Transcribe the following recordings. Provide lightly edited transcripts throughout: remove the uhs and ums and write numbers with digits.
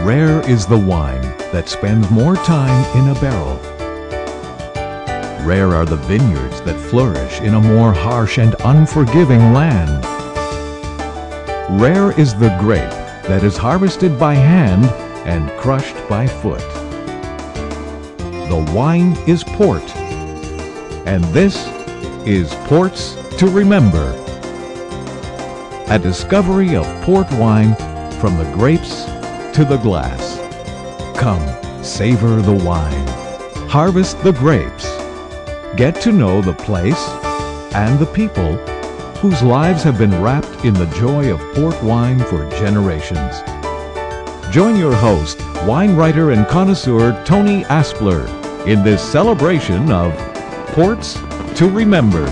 Rare is the wine that spends more time in a barrel. Rare are the vineyards that flourish in a more harsh and unforgiving land. Rare is the grape that is harvested by hand and crushed by foot. The wine is port, and this is Ports to Remember. A discovery of port wine from the grapes to the glass. Come, savor the wine. Harvest the grapes. Get to know the place and the people whose lives have been wrapped in the joy of port wine for generations. Join your host, wine writer and connoisseur Tony Aspler, in this celebration of Ports to Remember.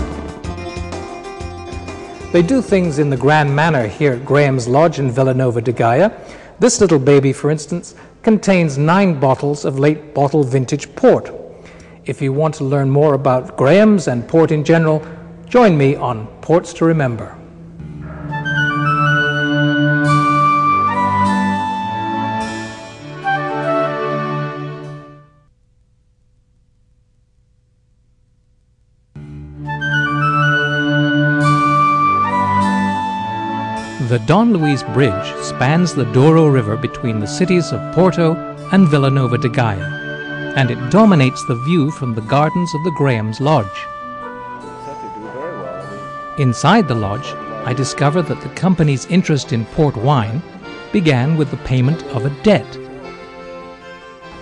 They do things in the grand manner here at Graham's Lodge in Villanova de Gaia. This little baby, for instance, contains 9 bottles of late bottle vintage port. If you want to learn more about Graham's and port in general, join me on Ports to Remember. The Don Luis Bridge spans the Douro River between the cities of Porto and Villanova de Gaia, and it dominates the view from the gardens of the Graham's Lodge. Inside the lodge, I discover that the company's interest in port wine began with the payment of a debt.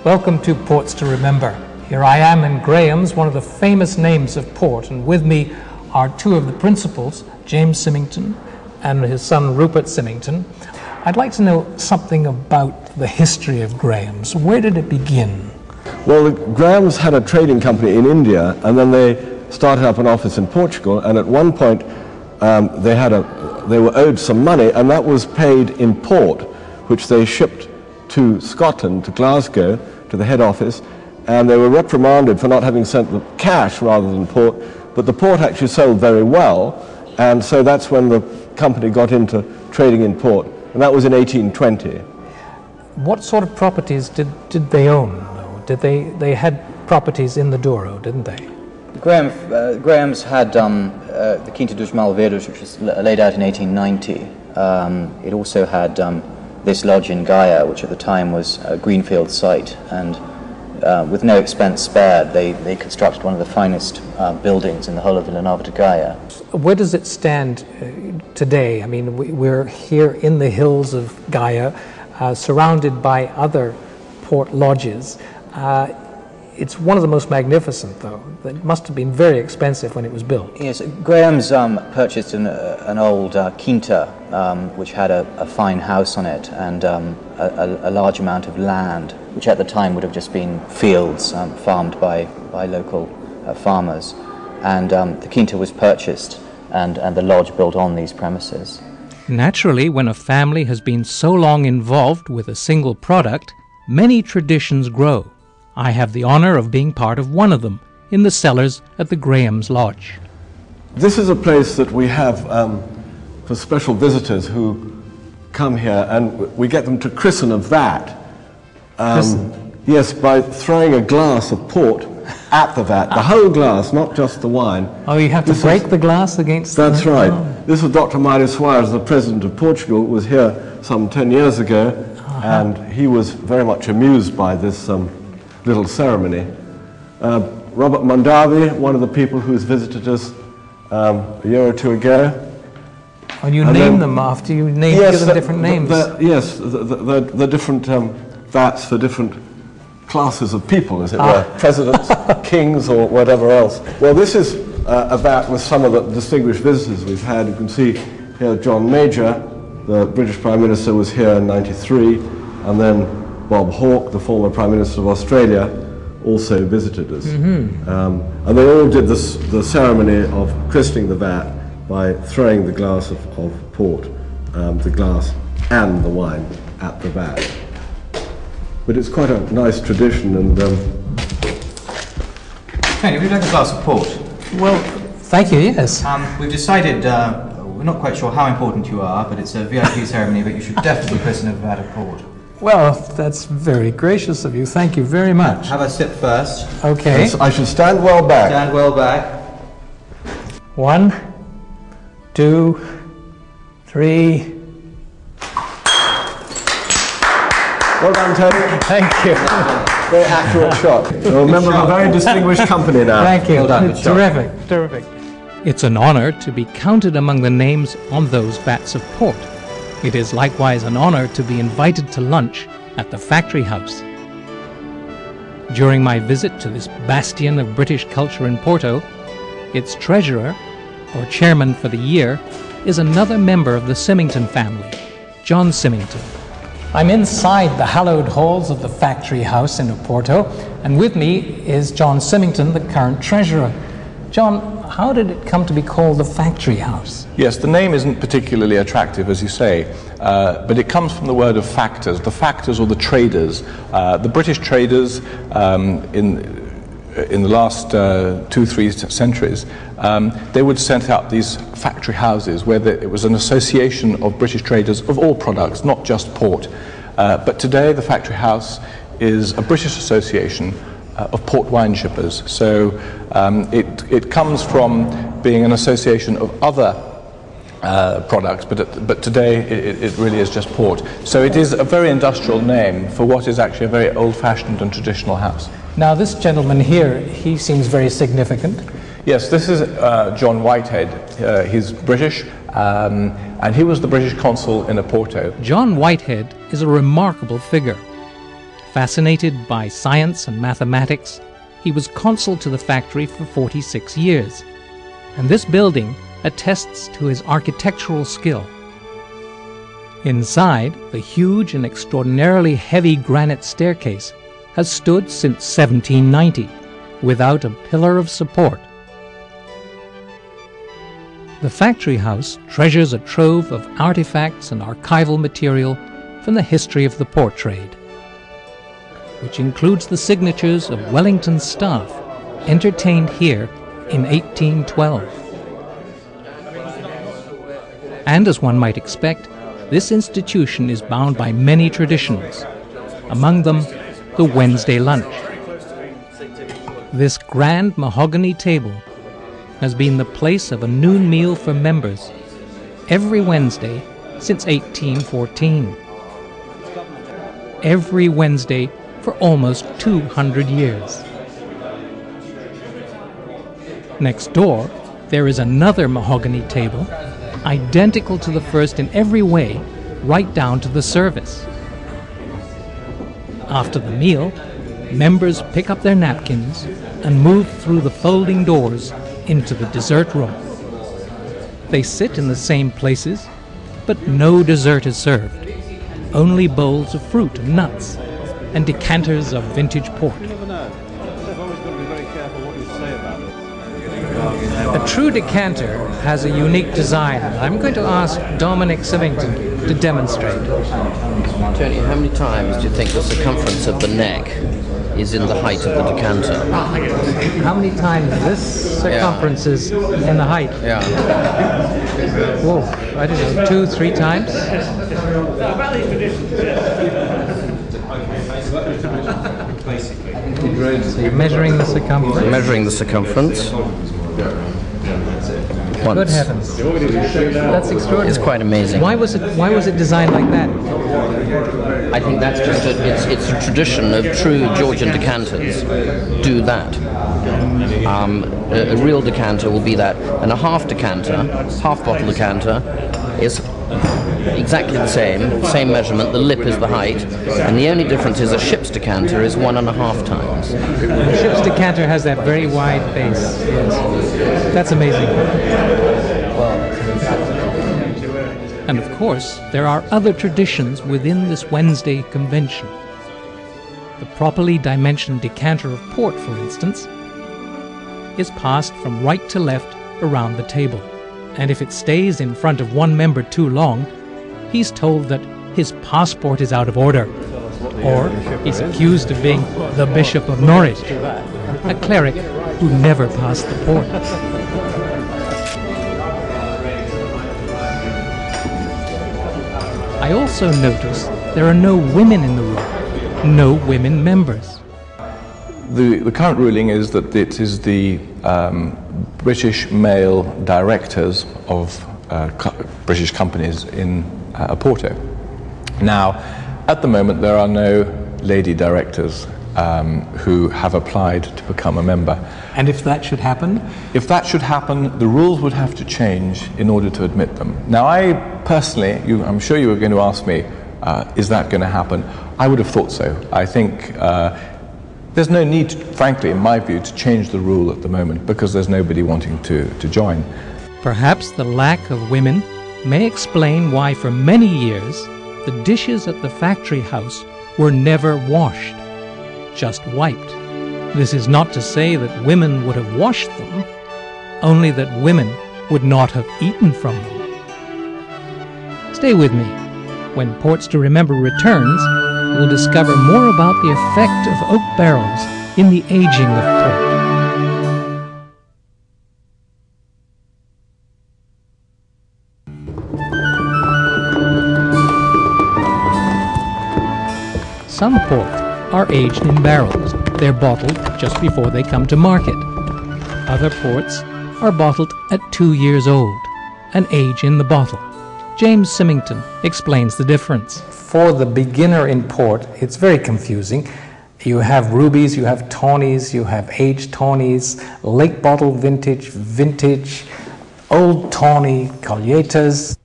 Welcome to Ports to Remember. Here I am in Graham's, one of the famous names of port, and with me are 2 of the principals, James Symington and his son Rupert Symington. I'd like to know something about the history of Graham's. Where did it begin? Well, the Graham's had a trading company in India, and then they started up an office in Portugal, and at one point they were owed some money, and that was paid in port, which they shipped to Scotland, to Glasgow, to the head office, and they were reprimanded for not having sent the cash rather than port, but the port actually sold very well, and so that's when the company got into trading in port, and that was in 1820. What sort of properties did they own, though? They had properties in the Douro, didn't they? Graham's had the Quinta dos Malvedos, which was laid out in 1890. It also had this lodge in Gaia, which at the time was a greenfield site, and with no expense spared, they constructed one of the finest buildings in the whole of Villanova de Gaia. Where does it stand today? I mean, we're here in the hills of Gaia, surrounded by other port lodges. It's one of the most magnificent, though. It must have been very expensive when it was built. Yes, Graham's purchased an old quinta, which had a fine house on it, and a large amount of land, which at the time would have just been fields farmed by local farmers. And the quinta was purchased, and the lodge built on these premises. Naturally, when a family has been so long involved with a single product, many traditions grow. I have the honor of being part of one of them in the cellars at the Graham's Lodge. This is a place that we have for special visitors who come here, and we get them to christen a vat. Yes, by throwing a glass of port at the vat, the whole glass, not just the wine. Oh, you have to break the glass against the... That's right. This was Dr. Mário Soares, the president of Portugal, was here some 10 years ago, and he was very much amused by this little ceremony. Robert Mondavi, one of the people who's visited us a year or 2 ago. And you name them after you give them different names. Yes, the different vats for different classes of people, as it were, presidents, kings, or whatever else. Well, this is a vat with some of the distinguished visitors we've had. You can see here John Major, the British Prime Minister, was here in '93, and then Bob Hawke, the former Prime Minister of Australia, also visited us. And they all did the ceremony of christening the vat by throwing the glass of port, the glass and the wine at the vat. But it's quite a nice tradition, and... Tony, would you like a glass of port? Well, thank you, yes. We've decided, we're not quite sure how important you are, but it's a VIP ceremony, but you should definitely christen a vat of port. Well, that's very gracious of you. Thank you very much. Have a sip first. Okay. Yes, I should stand well back. Stand well back. 1, 2, 3. Well done, Tony. Thank you. Very accurate shot. You're a member of a very distinguished company now. Thank you. Well done. Good shot. Terrific, terrific. It's an honor to be counted among the names on those vats of port. It is likewise an honor to be invited to lunch at the Factory House. During my visit to this bastion of British culture in Porto, its treasurer, or chairman for the year, is another member of the Symington family, John Symington. I'm inside the hallowed halls of the Factory House in Oporto, and with me is John Symington, the current treasurer. John, how did it come to be called the Factory House? Yes, the name isn't particularly attractive, as you say, but it comes from the word of factors, the factors or the traders. The British traders in the last 2-3 centuries, they would set up these factory houses where it was an association of British traders of all products, not just port. But today the factory house is a British association of port wine shippers. So it comes from being an association of other products, but today it really is just port. So it is a very industrial name for what is actually a very old-fashioned and traditional house. Now this gentleman here, he seems very significant. Yes, this is John Whitehead. He's British, and he was the British consul in Oporto. John Whitehead is a remarkable figure. Fascinated by science and mathematics, he was consul to the factory for 46 years. And this building attests to his architectural skill. Inside, the huge and extraordinarily heavy granite staircase has stood since 1790, without a pillar of support. The factory house treasures a trove of artifacts and archival material from the history of the port trade, which includes the signatures of Wellington's staff entertained here in 1812. And as one might expect, this institution is bound by many traditions, among them the Wednesday lunch. This grand mahogany table has been the place of a noon meal for members every Wednesday since 1814. Every Wednesday for almost 200 years. Next door, there is another mahogany table, identical to the first in every way, right down to the service. After the meal, members pick up their napkins and move through the folding doors into the dessert room. They sit in the same places, but no dessert is served. Only bowls of fruit and nuts, and decanters of vintage port. A true decanter has a unique design. I'm going to ask Dominic Symington to demonstrate. Tony, how many times do you think the circumference of the neck is in the height of the decanter? How many times this circumference is in the height? Yeah. Whoa, I don't know, 2, 3 times? So you're measuring the circumference? Measuring the circumference. Once. Good heavens. That's extraordinary. It's quite amazing. Why was it designed like that? I think that's just it's a tradition of true Georgian decanters. Do that. A real decanter will be that, and a half decanter, half bottle decanter, is exactly the same measurement. The lip is the height, and the only difference is a ship's decanter is 1.5 times. The ship's decanter has that very wide base. Yes. That's amazing. And of course, there are other traditions within this Wednesday convention. The properly dimensioned decanter of port, for instance, is passed from right to left around the table. And if it stays in front of one member too long, he's told that his passport is out of order, or he's accused of being the Bishop of Norwich, a cleric who never passed the port. I also notice there are no women in the room, no women members. The current ruling is that it is the British male directors of British companies in Oporto. Now, at the moment, there are no lady directors who have applied to become a member. And if that should happen? If that should happen, the rules would have to change in order to admit them. Now, I personally, I'm sure you were going to ask me, is that going to happen? I would have thought so. I think there's no need, frankly, in my view, to change the rule at the moment because there's nobody wanting to join. Perhaps the lack of women may explain why for many years the dishes at the factory house were never washed, just wiped. This is not to say that women would have washed them, only that women would not have eaten from them. Stay with me. When Ports to Remember returns, we'll discover more about the effect of oak barrels in the aging of port. Some port are aged in barrels. They're bottled just before they come to market. Other ports are bottled at 2 years old, an age in the bottle. James Symington explains the difference. For the beginner in port, it's very confusing. You have rubies, you have tawnies, you have aged tawnies, late bottle vintage, old tawny, colleitas.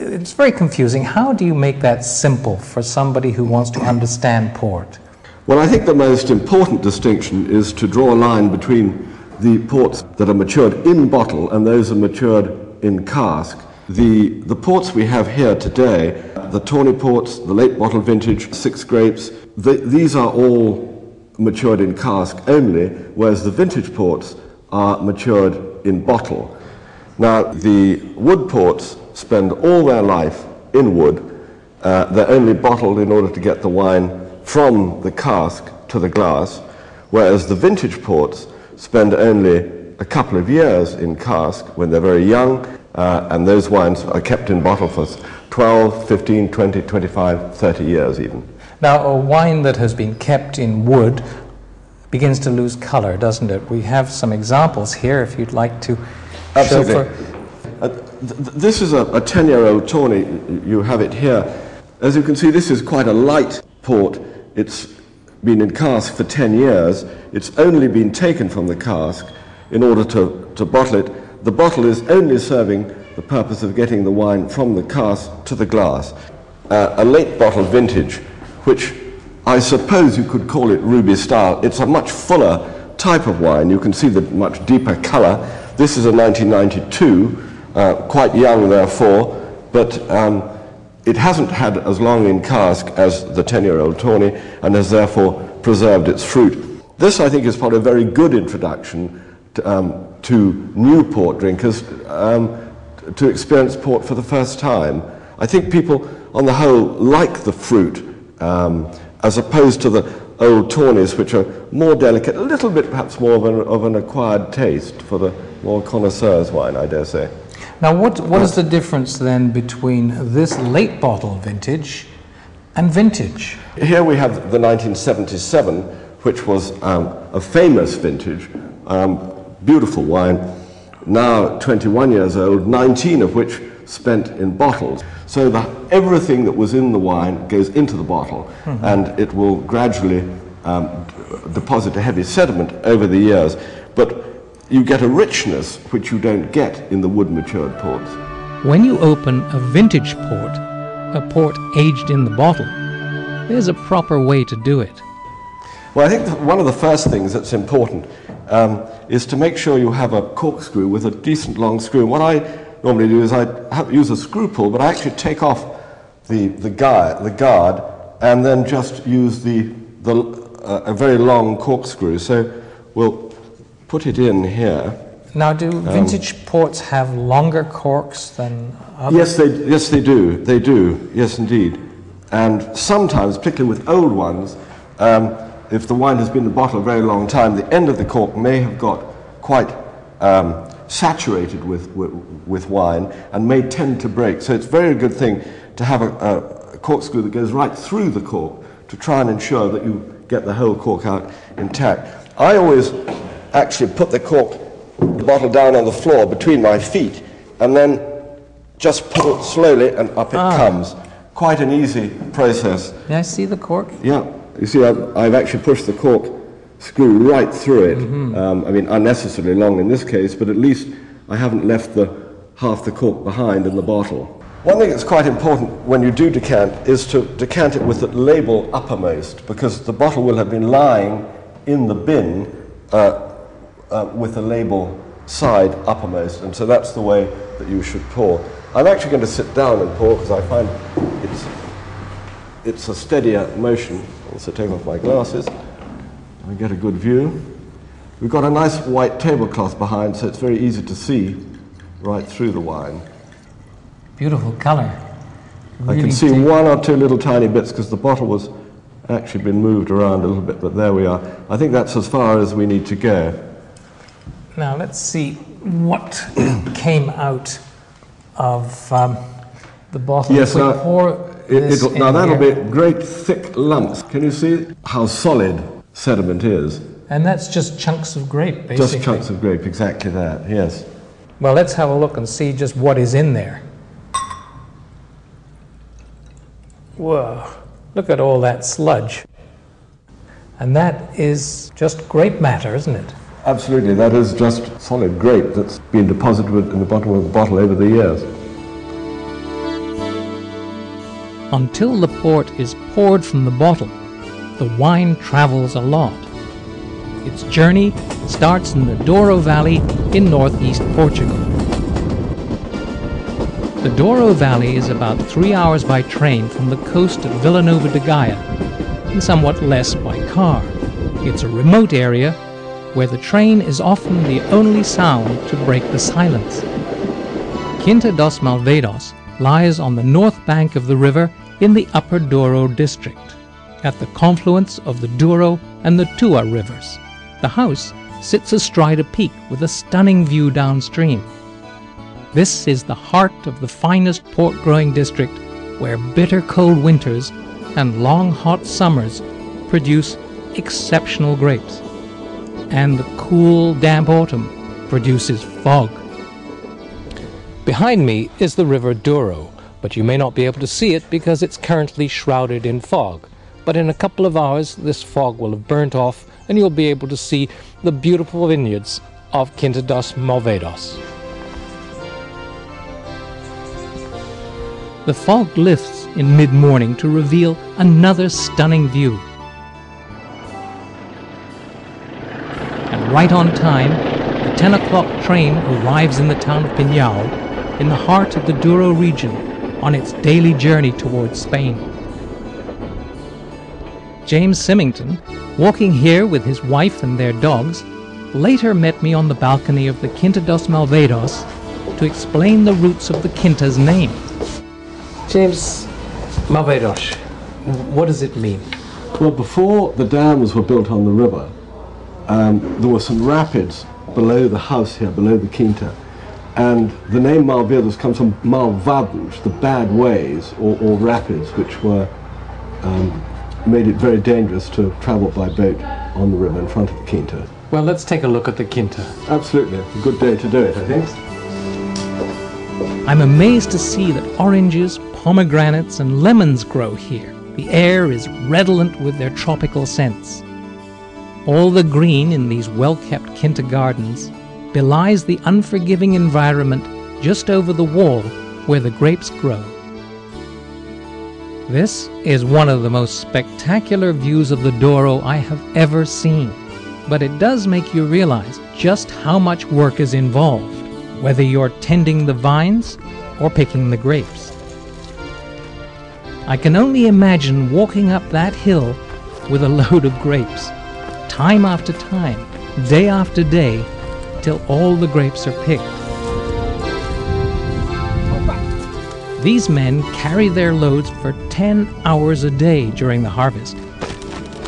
It's very confusing. How do you make that simple for somebody who wants to understand port? Well, I think the most important distinction is to draw a line between the ports that are matured in bottle and those that are matured in cask. The ports we have here today, the tawny ports, the late bottle vintage, 6 grapes, these are all matured in cask only, whereas the vintage ports are matured in bottle. Now, the wood ports spend all their life in wood. They're only bottled in order to get the wine from the cask to the glass, whereas the vintage ports spend only a couple of years in cask when they're very young, and those wines are kept in bottle for 12, 15, 20, 25, 30 years even. Now, a wine that has been kept in wood begins to lose color, doesn't it? We have some examples here, if you'd like to show. This is a 10-year-old tawny. You have it here. As you can see, this is quite a light port. It's been in cask for 10 years. It's only been taken from the cask in order to bottle it. The bottle is only serving the purpose of getting the wine from the cask to the glass. A late bottle vintage, which I suppose you could call it ruby style. It's a much fuller type of wine. You can see the much deeper color. This is a 1992. Quite young, therefore, but it hasn't had as long in cask as the 10-year-old tawny and has therefore preserved its fruit. This, I think, is probably a very good introduction to new port drinkers to experience port for the first time. I think people, on the whole, like the fruit as opposed to the old tawnies, which are more delicate, a little bit perhaps more of an acquired taste for the more connoisseur's wine, I dare say. Now, what is the difference then between this late bottle vintage and vintage? Here we have the 1977, which was a famous vintage, beautiful wine, now 21 years old, 19 of which spent in bottles. So everything that was in the wine goes into the bottle, and it will gradually deposit a heavy sediment over the years. But you get a richness which you don't get in the wood-matured ports. When you open a vintage port, a port aged in the bottle, there's a proper way to do it. Well, I think one of the first things that's important is to make sure you have a corkscrew with a decent long screw. What I normally do is I use a screw pull, but I actually take off the guard and then just use a very long corkscrew. So we'll put it in here. Now, do vintage ports have longer corks than others? Yes, they do. They do. Yes, indeed. And sometimes, particularly with old ones, if the wine has been in the bottle a very long time, the end of the cork may have got quite saturated with wine and may tend to break. So it's a very good thing to have a corkscrew that goes right through the cork to try and ensure that you get the whole cork out intact. I always actually put the bottle down on the floor between my feet and then just pull slowly and up it comes. Quite an easy process. May I see the cork? Yeah. You see, I've actually pushed the cork screw right through it. I mean, unnecessarily long in this case, but at least I haven't left half the cork behind in the bottle. One thing that's quite important when you do decant is to decant it with the label uppermost, because the bottle will have been lying in the bin with the label side uppermost, and so that's the way that you should pour. I'm actually going to sit down and pour because I find it's a steadier motion. I'll also take off my glasses and get a good view. We've got a nice white tablecloth behind, so it's very easy to see right through the wine. Beautiful color. Really I can see one or two little tiny bits because the bottle was actually been moved around a little bit, but there we are. I think that's as far as we need to go. Now let's see what came out of the bottle. Yes, now that'll be great thick lumps. Can you see how solid sediment is? And that's just chunks of grape, basically. Just chunks of grape, exactly that, yes. Well, let's have a look and see just what is in there. Whoa, look at all that sludge. And that is just grape matter, isn't it? Absolutely, that is just solid grape that's been deposited in the bottom of the bottle over the years. Until the port is poured from the bottle, the wine travels a lot. Its journey starts in the Douro Valley in northeast Portugal. The Douro Valley is about 3 hours by train from the coast at Vila Nova de Gaia, and somewhat less by car. It's a remote area where the train is often the only sound to break the silence. Quinta dos Malvados lies on the north bank of the river in the Upper Douro district, at the confluence of the Douro and the Tua rivers. The house sits astride a peak with a stunning view downstream. This is the heart of the finest port-growing district, where bitter cold winters and long hot summers produce exceptional grapes, and the cool, damp autumn produces fog. Behind me is the River Douro, but you may not be able to see it because it's currently shrouded in fog. But in a couple of hours, this fog will have burnt off, and you'll be able to see the beautiful vineyards of Quinta dos Malvados. The fog lifts in mid-morning to reveal another stunning view. And right on time, the 10 o'clock train arrives in the town of Pinhal, in the heart of the Douro region, on its daily journey towards Spain. James Symington, walking here with his wife and their dogs, later met me on the balcony of the Quinta dos Malvados to explain the roots of the Quinta's name. James, Malvados, what does it mean? Well, before the dams were built on the river, there were some rapids below the house here, below the Quinta. And the name Malvados comes from malvados, the bad ways, or rapids, which were made it very dangerous to travel by boat on the river in front of the Quinta. Well, let's take a look at the Quinta. Absolutely. It's a good day to do it, I think. I'm amazed to see that oranges, pomegranates, and lemons grow here. The air is redolent with their tropical scents. All the green in these well-kept Quinta gardens belies the unforgiving environment just over the wall where the grapes grow. This is one of the most spectacular views of the Douro I have ever seen, but it does make you realize just how much work is involved, whether you're tending the vines or picking the grapes. I can only imagine walking up that hill with a load of grapes, time after time, day after day, till all the grapes are picked. These men carry their loads for 10 hours a day during the harvest,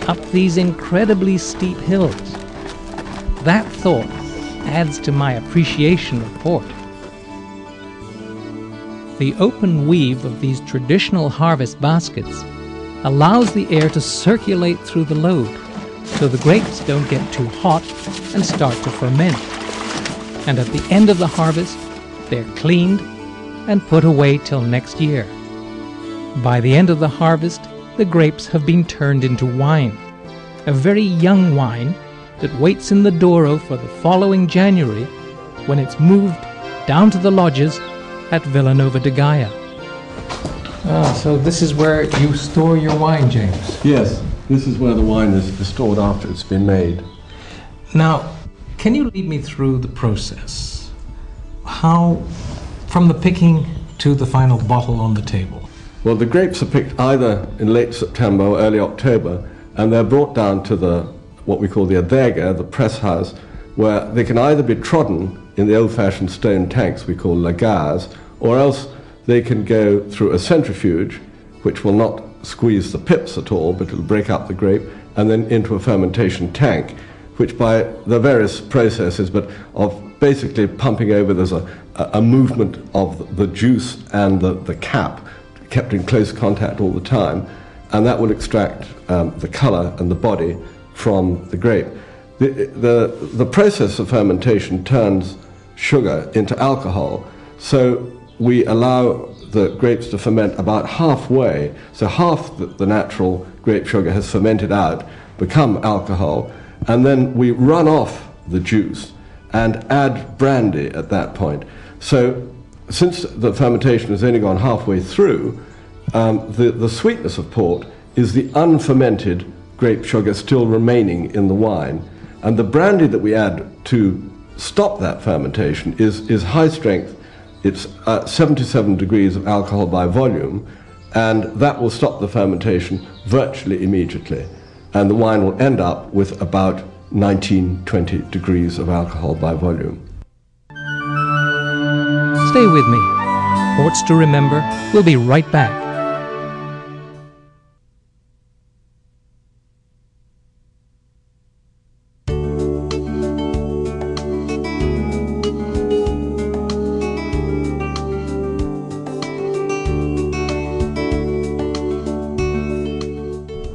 up these incredibly steep hills. That thought adds to my appreciation of port. The open weave of these traditional harvest baskets allows the air to circulate through the load, so the grapes don't get too hot and start to ferment. And at the end of the harvest, they're cleaned and put away till next year. By the end of the harvest, the grapes have been turned into wine, a very young wine that waits in the Douro for the following January, when it's moved down to the lodges at Villanova de Gaia. So this is where you store your wine, James? Yes, this is where the wine is stored after it's been made. Now, can you lead me through the process? How, from the picking to the final bottle on the table? Well, the grapes are picked either in late September or early October, and they're brought down to what we call the adega, the press house, where they can either be trodden in the old-fashioned stone tanks we call lagars, or else they can go through a centrifuge, which will not squeeze the pips at all, but it'll break up the grape, and then into a fermentation tank, which by the various processes, but of basically pumping over, there's a movement of the juice and the cap, kept in close contact all the time, and that will extract the color and the body from the grape. The process of fermentation turns sugar into alcohol, so we allow the grapes to ferment about halfway, so half the natural grape sugar has fermented out, become alcohol, and then we run off the juice and add brandy at that point. So since the fermentation has only gone halfway through, the sweetness of port is the unfermented grape sugar still remaining in the wine, and the brandy that we add to stop that fermentation is high strength. It's 77 degrees of alcohol by volume, and that will stop the fermentation virtually immediately, and the wine will end up with about 19-20 degrees of alcohol by volume. Stay with me. Ports to Remember. We'll be right back.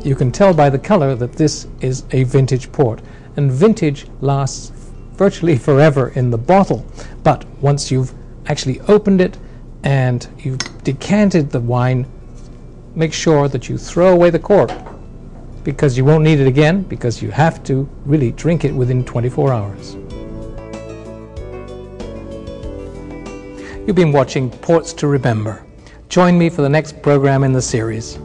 You can tell by the color that this is a vintage port, and vintage lasts virtually forever in the bottle, but once you've actually opened it and you've decanted the wine, make sure that you throw away the cork, because you won't need it again, because you have to really drink it within 24 hours. You've been watching Ports to Remember. Join me for the next program in the series.